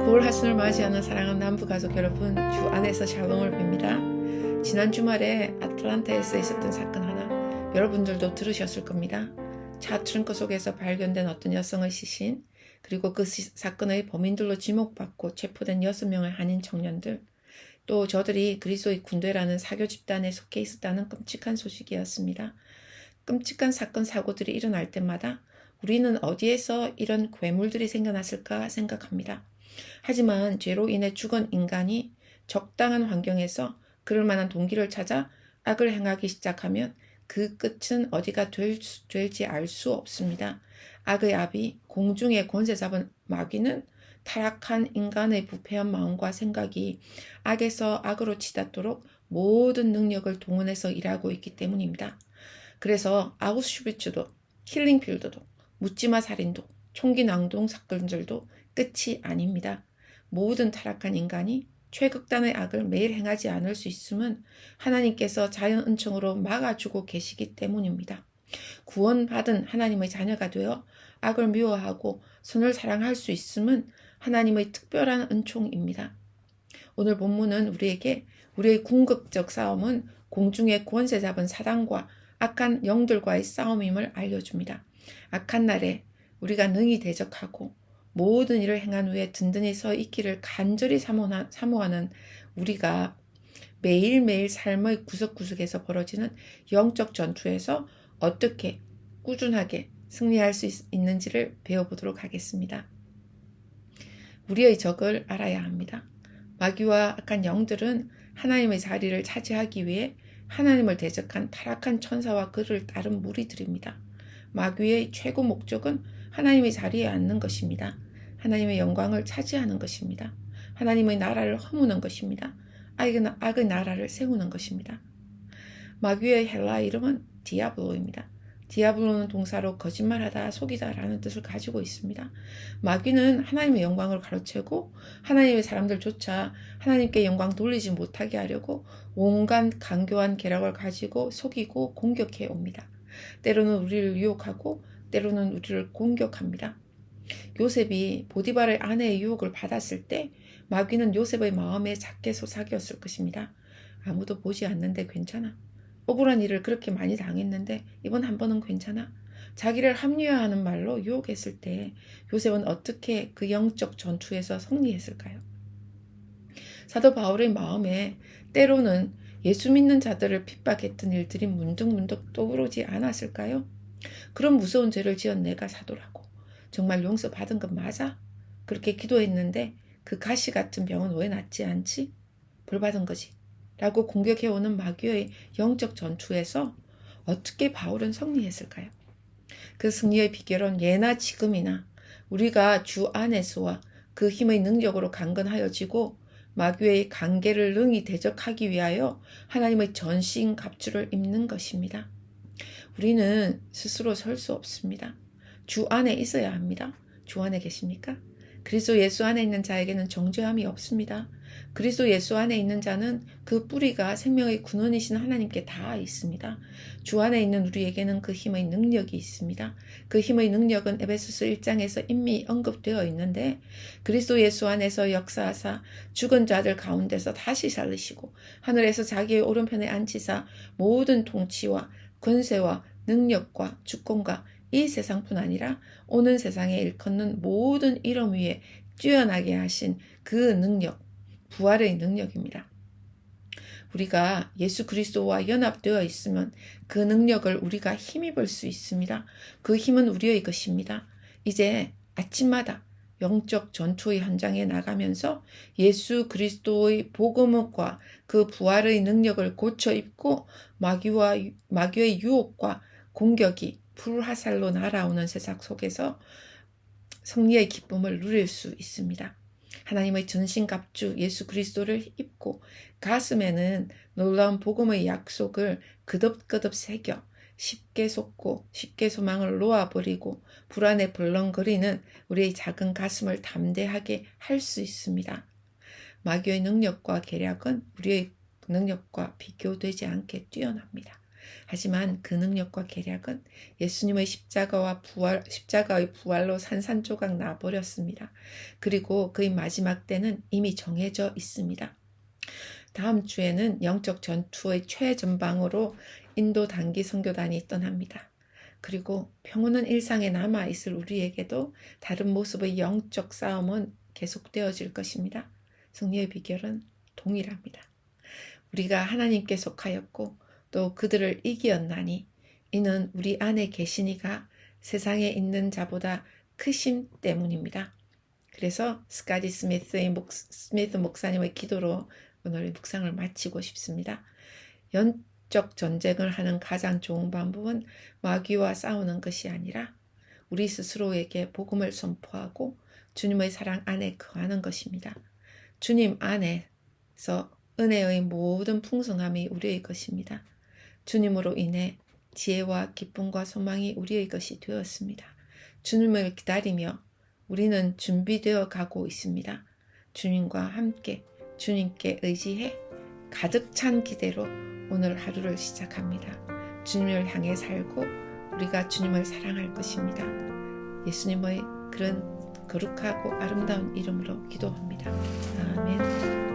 9월 하순을 맞이하는 사랑하는 남부가족 여러분, 주 안에서 샬롬을 빕니다. 지난 주말에 아틀란타에서 있었던 사건 하나 여러분들도 들으셨을 겁니다. 차 트렁크 속에서 발견된 어떤 여성의 시신, 그리고 그 사건의 범인들로 지목받고 체포된 6명의 한인 청년들, 또 저들이 그리스도의 군대라는 사교 집단에 속해 있었다는 끔찍한 소식이었습니다. 끔찍한 사건 사고들이 일어날 때마다 우리는 어디에서 이런 괴물들이 생겨났을까 생각합니다. 하지만 죄로 인해 죽은 인간이 적당한 환경에서 그럴 만한 동기를 찾아 악을 행하기 시작하면 그 끝은 어디가 될지 알 수 없습니다. 악의 아비, 공중의 권세 잡은 마귀는 타락한 인간의 부패한 마음과 생각이 악에서 악으로 치닫도록 모든 능력을 동원해서 일하고 있기 때문입니다. 그래서 아우슈비츠도, 킬링필드도, 묻지마 살인도, 총기 낭동 사건들도 끝이 아닙니다. 모든 타락한 인간이 최극단의 악을 매일 행하지 않을 수 있음은 하나님께서 자연 은총으로 막아주고 계시기 때문입니다. 구원받은 하나님의 자녀가 되어 악을 미워하고 선을 사랑할 수 있음은 하나님의 특별한 은총입니다. 오늘 본문은 우리에게 우리의 궁극적 싸움은 공중의 권세 잡은 사단과 악한 영들과의 싸움임을 알려줍니다. 악한 날에 우리가 능히 대적하고 모든 일을 행한 후에 든든히 서 있기를 간절히 사모하는 우리가 매일매일 삶의 구석구석에서 벌어지는 영적 전투에서 어떻게 꾸준하게 승리할 수 있는지를 배워보도록 하겠습니다. 우리의 적을 알아야 합니다. 마귀와 악한 영들은 하나님의 자리를 차지하기 위해 하나님을 대적한 타락한 천사와 그를 따른 무리들입니다. 마귀의 최고 목적은 하나님의 자리에 앉는 것입니다. 하나님의 영광을 차지하는 것입니다. 하나님의 나라를 허무는 것입니다. 악의 나라를 세우는 것입니다. 마귀의 헬라 이름은 디아블로입니다. 디아블로는 동사로 거짓말하다, 속이다 라는 뜻을 가지고 있습니다. 마귀는 하나님의 영광을 가로채고 하나님의 사람들조차 하나님께 영광 돌리지 못하게 하려고 온갖 간교한 계략을 가지고 속이고 공격해 옵니다. 때로는 우리를 유혹하고 때로는 우리를 공격합니다. 요셉이 보디발의 아내의 유혹을 받았을 때 마귀는 요셉의 마음에 작게 속삭였을 것입니다. 아무도 보지 않는데 괜찮아. 억울한 일을 그렇게 많이 당했는데 이번 한 번은 괜찮아. 자기를 합리화하는 말로 유혹했을 때 요셉은 어떻게 그 영적 전투에서 승리했을까요? 사도 바울의 마음에 때로는 예수 믿는 자들을 핍박했던 일들이 문득문득 떠오르지 않았을까요? 그런 무서운 죄를 지은 내가 사도라고. 정말 용서받은 것 맞아? 그렇게 기도했는데 그 가시 같은 병은 왜 낫지 않지? 벌 받은 거지. 라고 공격해오는 마귀의 영적 전투에서 어떻게 바울은 승리했을까요? 그 승리의 비결은 예나 지금이나 우리가 주 안에서와 그 힘의 능력으로 강건하여지고 마귀의 관계를 능히 대적하기 위하여 하나님의 전신 갑주를 입는 것입니다. 우리는 스스로 설 수 없습니다. 주 안에 있어야 합니다. 주 안에 계십니까? 그리스도 예수 안에 있는 자에게는 정죄함이 없습니다. 그리스도 예수 안에 있는 자는 그 뿌리가 생명의 근원이신 하나님께 다 있습니다. 주 안에 있는 우리에게는 그 힘의 능력이 있습니다. 그 힘의 능력은 에베소서 1장에서 이미 언급되어 있는데 그리스도 예수 안에서 역사하사 죽은 자들 가운데서 다시 살리시고 하늘에서 자기의 오른편에 앉히사 모든 통치와 권세와 능력과 주권과 이 세상뿐 아니라 오는 세상에 일컫는 모든 이름 위에 뛰어나게 하신 그 능력, 부활의 능력입니다. 우리가 예수 그리스도와 연합되어 있으면 그 능력을 우리가 힘입을 수 있습니다. 그 힘은 우리의 것입니다. 이제 아침마다 영적 전투의 현장에 나가면서 예수 그리스도의 복음과 그 부활의 능력을 고쳐 입고 마귀의 유혹과 공격이 불화살로 날아오는 세상 속에서 승리의 기쁨을 누릴 수 있습니다. 하나님의 전신갑주 예수 그리스도를 입고 가슴에는 놀라운 복음의 약속을 그득그득 새겨 쉽게 속고 쉽게 소망을 놓아버리고 불안에 벌렁거리는 우리의 작은 가슴을 담대하게 할 수 있습니다. 마귀의 능력과 계략은 우리의 능력과 비교되지 않게 뛰어납니다. 하지만 그 능력과 계략은 예수님의 십자가의 부활로 산산조각 나버렸습니다. 그리고 그의 마지막 때는 이미 정해져 있습니다. 다음 주에는 영적 전투의 최전방으로 인도 단기 선교단이 떠납니다. 그리고 평온한 일상에 남아있을 우리에게도 다른 모습의 영적 싸움은 계속되어질 것입니다. 승리의 비결은 동일합니다. 우리가 하나님께 속하였고 또 그들을 이기었나니 이는 우리 안에 계시니가 세상에 있는 자보다 크심 때문입니다. 그래서 스카디 스미스 목사님의 기도로 오늘의 묵상을 마치고 싶습니다. 영적 전쟁을 하는 가장 좋은 방법은 마귀와 싸우는 것이 아니라 우리 스스로에게 복음을 선포하고 주님의 사랑 안에 거하는 것입니다. 주님 안에서 은혜의 모든 풍성함이 우리의 것입니다. 주님으로 인해 지혜와 기쁨과 소망이 우리의 것이 되었습니다. 주님을 기다리며 우리는 준비되어 가고 있습니다. 주님과 함께 주님께 의지해 가득 찬 기대로 오늘 하루를 시작합니다. 주님을 향해 살고 우리가 주님을 사랑할 것입니다. 예수님의 그런 거룩하고 아름다운 이름으로 기도합니다. 아멘.